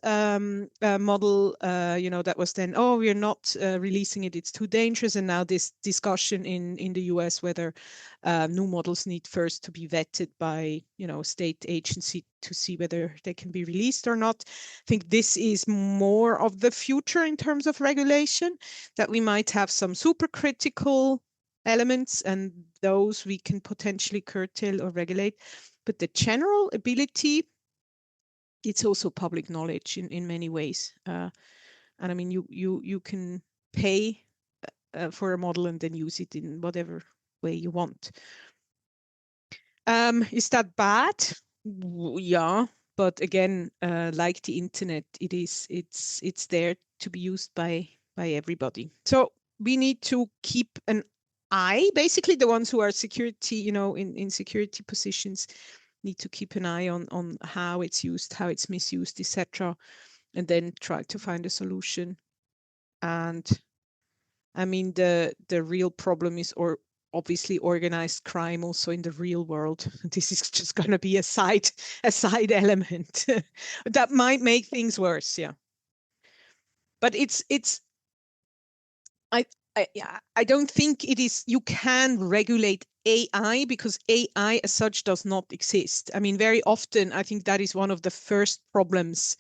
model, that was then, oh, we're not releasing it, it's too dangerous. And now this discussion in the US whether new models need first to be vetted by, state agency to see whether they can be released or not. I think this is more of the future in terms of regulation, that we might have some supercritical elements, and those we can potentially curtail or regulate. But the general ability, it's also public knowledge in many ways. And I mean, you can pay for a model and then use it in whatever way you want. Is that bad? Yeah, but again, like the internet, it's there to be used by everybody. So we need to keep an eye. Basically, the ones who are security, in security positions, need to keep an eye on how it's used, how it's misused, etc., and then try to find a solution. And I mean, the real problem is, obviously, organized crime also in the real world. This is just going to be a side element that might make things worse. Yeah, but I don't think it is. You can regulate AI because AI as such does not exist. I mean, very often I think that is one of the first problems,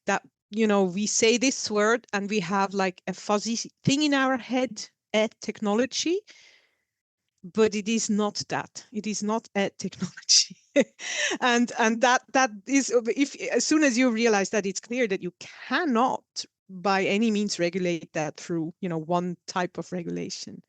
that we say this word and we have like a fuzzy thing in our head, technology. But it is not that. It is not a technology. and that is, if as soon as you realize that, it's clear that you cannot by any means regulate that through one type of regulation.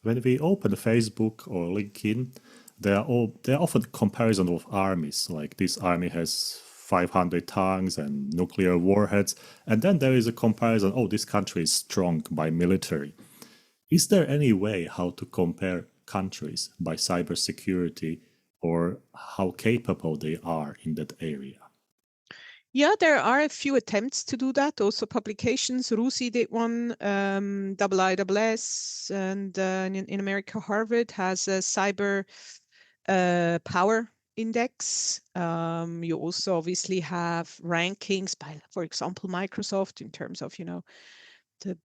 When we open Facebook or LinkedIn, there are often comparisons of armies, like this army has 500 tanks and nuclear warheads, and then there is a comparison, oh, this country is strong by military. Is there any way how to compare countries by cybersecurity or how capable they are in that area? Yeah, there are a few attempts to do that. Also publications. RUSI did one, IISS, and in America, Harvard has a cyber power index. You also obviously have rankings by, for example, Microsoft in terms of, the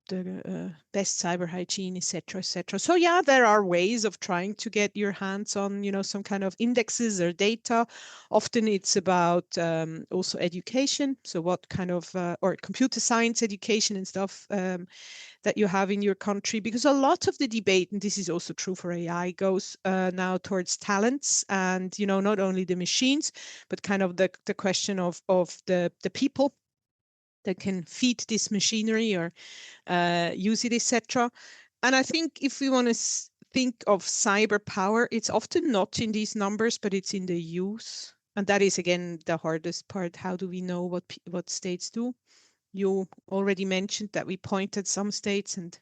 best cyber hygiene, etc., etc. So yeah, there are ways of trying to get your hands on, some kind of indexes or data. Often it's about also education. So what kind of, or computer science education and stuff that you have in your country, because a lot of the debate, and this is also true for AI, goes now towards talents and, not only the machines, but kind of the question of the people that can feed this machinery or use it, etc. And I think if we want to think of cyber power, it's often not in these numbers, but it's in the use. And that is, again, the hardest part. How do we know what states do? You already mentioned that we point at some states and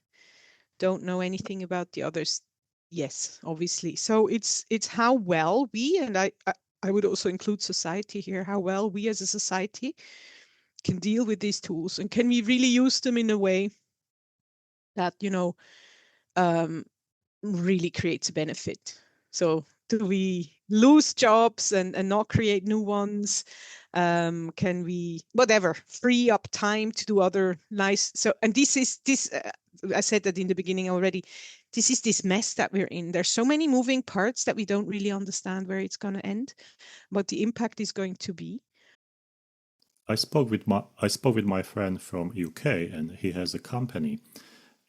don't know anything about the others. Yes, obviously. So it's how well we, and I would also include society here, how well we as a society can deal with these tools, and can we really use them in a way that really creates a benefit. So do we lose jobs and not create new ones? Can we free up time to do other nice, so, and this I said that in the beginning already, this is this mess that we're in. There's so many moving parts that we don't really understand where it's going to end, what the impact is going to be. I spoke with my friend from UK, and he has a company,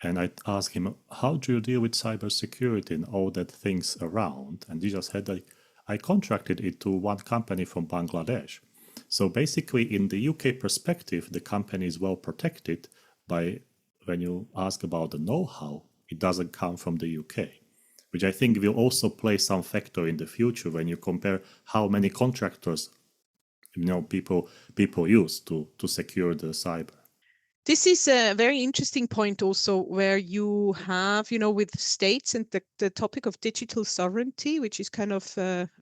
and I asked him, how do you deal with cybersecurity and all that things around? And he just said, I contracted it to one company from Bangladesh. So basically, in the UK perspective, the company is well protected by, when you ask about the know-how, it doesn't come from the UK, which I think will also play some factor in the future when you compare how many contractors people use to secure the cyber. This is a very interesting point also, where you have, with states and the topic of digital sovereignty, which is kind of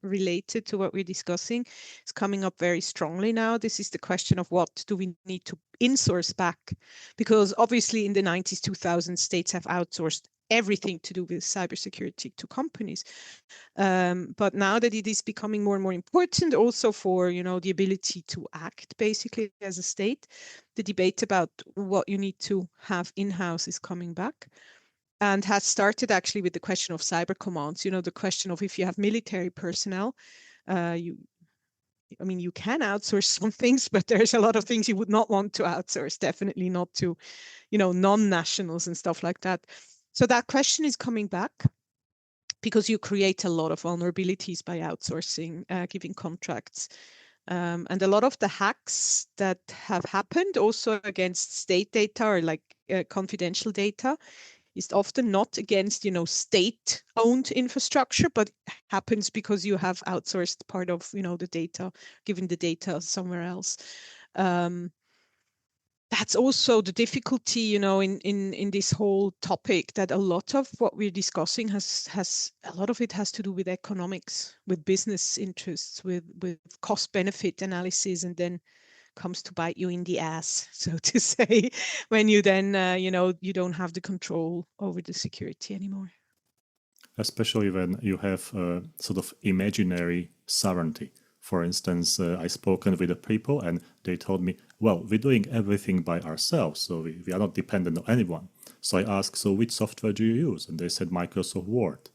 related to what we're discussing, is coming up very strongly now. This is the question of what do we need to insource back? Because obviously in the 90s, 2000s, states have outsourced everything to do with cybersecurity to companies. But now that it is becoming more and more important also for, the ability to act basically as a state, the debate about what you need to have in-house is coming back, and has started actually with the question of cyber commands. The question of, if you have military personnel, you can outsource some things, but there's a lot of things you would not want to outsource, definitely not to, non-nationals and stuff like that. So that question is coming back, because you create a lot of vulnerabilities by outsourcing, giving contracts. And a lot of the hacks that have happened also against state data, or like confidential data, is often not against, state-owned infrastructure, but happens because you have outsourced part of, the data, given the data somewhere else. That's also the difficulty, in this whole topic, that a lot of what we're discussing has a lot of it has to do with economics, with business interests, with cost benefit analysis, and then comes to bite you in the ass, so to say, when you then, you don't have the control over the security anymore. Especially when you have sort of imaginary sovereignty. For instance, I've spoken with the people and they told me, well, we're doing everything by ourselves, so we are not dependent on anyone. So I asked, so which software do you use? And they said Microsoft Word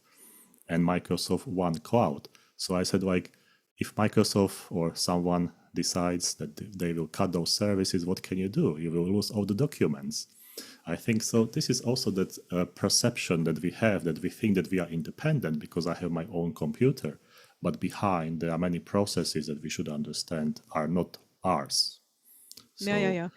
and Microsoft One Cloud. So I said, like, if Microsoft or someone decides that they will cut those services, what can you do? You will lose all the documents. I think so. This is also that perception that we have, that we think that we are independent because I have my own computer. But behind, there are many processes that we should understand are not ours. So, yeah.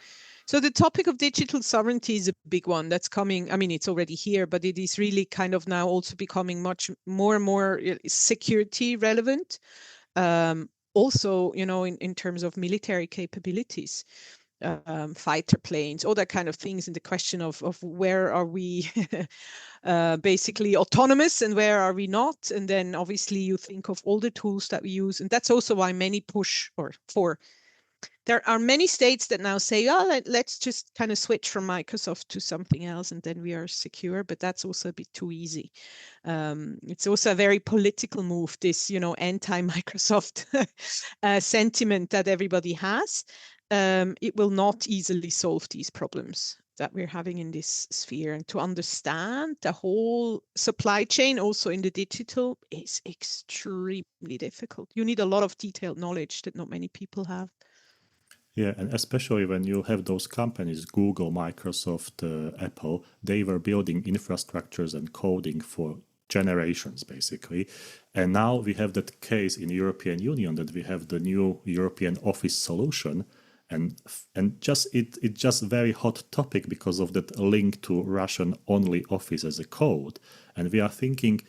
So the topic of digital sovereignty is a big one that's coming. It's already here, but it is really kind of now also becoming much more and more security relevant. Also, in terms of military capabilities, fighter planes, all that kind of things, and the question of where are we basically autonomous and where are we not. And then obviously you think of all the tools that we use, and that's also why many push there are many states that now say, let's just kind of switch from Microsoft to something else and then we are secure. But that's also a bit too easy. It's also a very political move, this, anti-Microsoft sentiment that everybody has. It will not easily solve these problems that we're having in this sphere. And to understand the whole supply chain also in the digital is extremely difficult. You need a lot of detailed knowledge that not many people have. Yeah, and especially when you have those companies, Google, Microsoft, Apple, they were building infrastructures and coding for generations, basically. And now we have that case in the European Union that we have the new European Office solution. And just it's just very hot topic because of that link to Russian-only Office as a code. And we are thinking,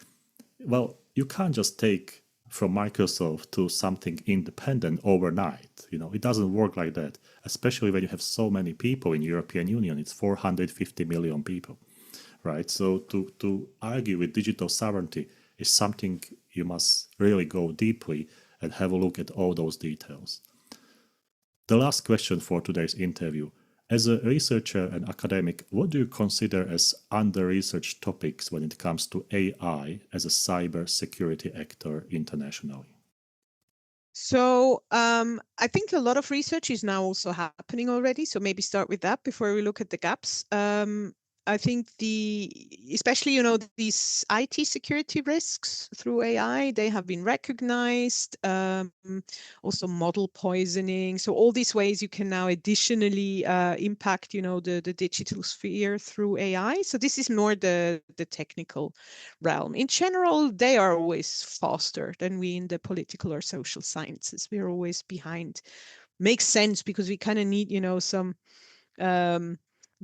well, you can't just take from Microsoft to something independent overnight. It doesn't work like that, especially when you have so many people in European Union. It's 450 million people, right? So to argue with digital sovereignty is something you must really go deeply and have a look at all those details. The last question for today's interview. As a researcher and academic, what do you consider as under-researched topics when it comes to AI as a cybersecurity actor internationally? So I think a lot of research is now also happening already. So maybe start with that before we look at the gaps. I think especially, these IT security risks through AI, they have been recognized. Also model poisoning. So all these ways you can now additionally impact, the digital sphere through AI. So this is more the technical realm. In general, they are always faster than we in the political or social sciences. We're always behind. Makes sense because we kind of need, some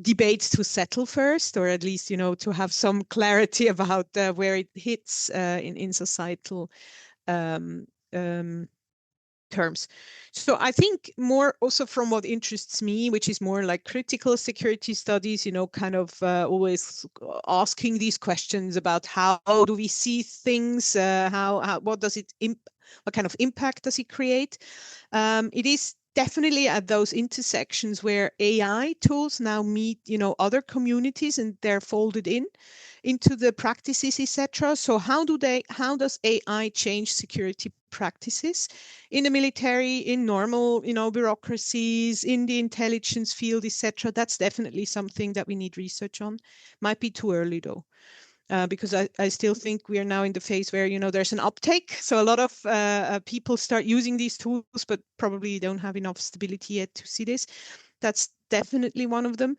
debates to settle first, or at least, to have some clarity about where it hits in societal terms. So I think more also from what interests me, which is more like critical security studies, kind of always asking these questions about how do we see things, what does it, what kind of impact does it create? It is definitely at those intersections where AI tools now meet, other communities, and they're folded into the practices, etc. So how does AI change security practices in the military, in normal, bureaucracies, in the intelligence field, etc.? That's definitely something that we need research on. Might be too early though. Because I still think we are now in the phase where, there's an uptake. So a lot of people start using these tools, but probably don't have enough stability yet to see this. That's definitely one of them.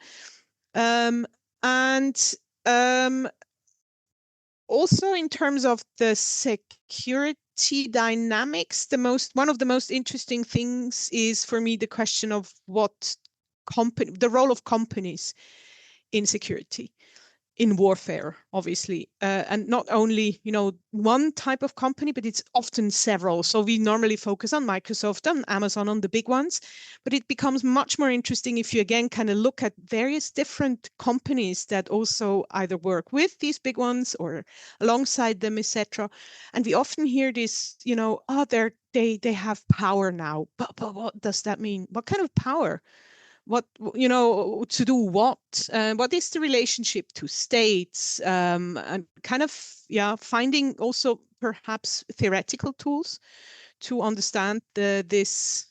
Also in terms of the security dynamics, one of the most interesting things is for me the question of the role of companies in security, in warfare, obviously, and not only one type of company, but it's often several. So we normally focus on Microsoft and Amazon, on the big ones, but it becomes much more interesting if you again kind of look at various different companies that also either work with these big ones or alongside them, etc. And we often hear this, they have power now, but what does that mean? What kind of power? What, to do what? What is the relationship to states? And kind of, finding also perhaps theoretical tools to understand this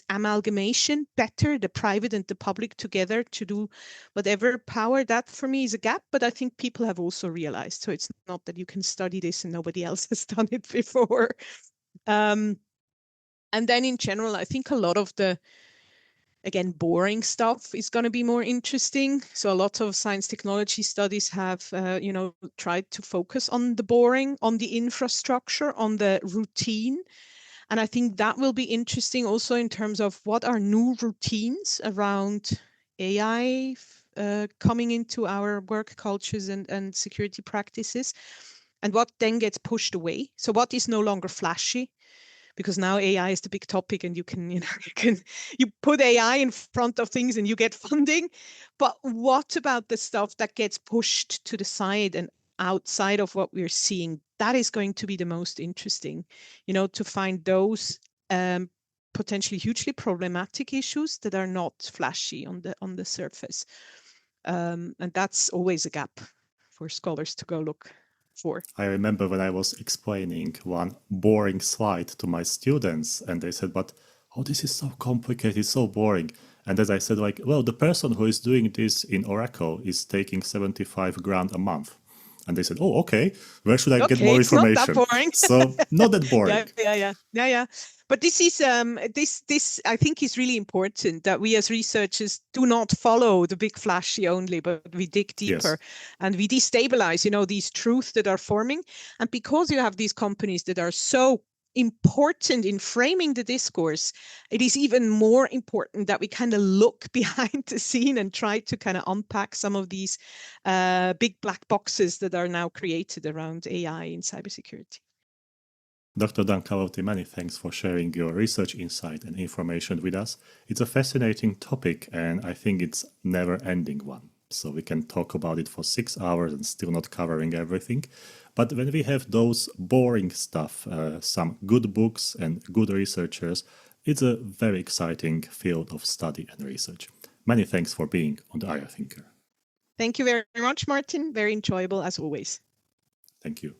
amalgamation better, the private and the public together to do whatever power. That for me is a gap, but I think people have also realized. So it's not that you can study this and nobody else has done it before. And then in general, I think a lot of the, again, boring stuff is going to be more interesting. So a lot of science technology studies have, tried to focus on the boring, on the infrastructure, on the routine. And I think that will be interesting also in terms of what are new routines around AI coming into our work cultures and security practices, and what then gets pushed away. So what is no longer flashy? Because now AI is the big topic, and you put AI in front of things and you get funding. But what about the stuff that gets pushed to the side and outside of what we're seeing? That is going to be the most interesting, to find those potentially hugely problematic issues that are not flashy on the surface. And that's always a gap for scholars to go look for. I remember when I was explaining one boring slide to my students, and they said, but this is so complicated, so boring. And as I said, well, the person who is doing this in Oracle is taking 75 grand a month. And they said, oh, okay, where should I get more information? Not that boring. So not that boring. Yeah. But this is this I think is really important, that we as researchers do not follow the big flashy only, but we dig deeper. Yes. And we destabilize, these truths that are forming. And because you have these companies that are so important in framing the discourse, it is even more important that we kind of look behind the scene and try to kind of unpack some of these big black boxes that are now created around AI in cybersecurity. Dr. Dunn Cavelty, many thanks for sharing your research insight and information with us. It's a fascinating topic, and I think it's never-ending one. So we can talk about it for 6 hours and still not covering everything. But when we have those boring stuff, some good books and good researchers, it's a very exciting field of study and research. Many thanks for being on the IR Thinker. Thank you very much, Martin. Very enjoyable as always. Thank you.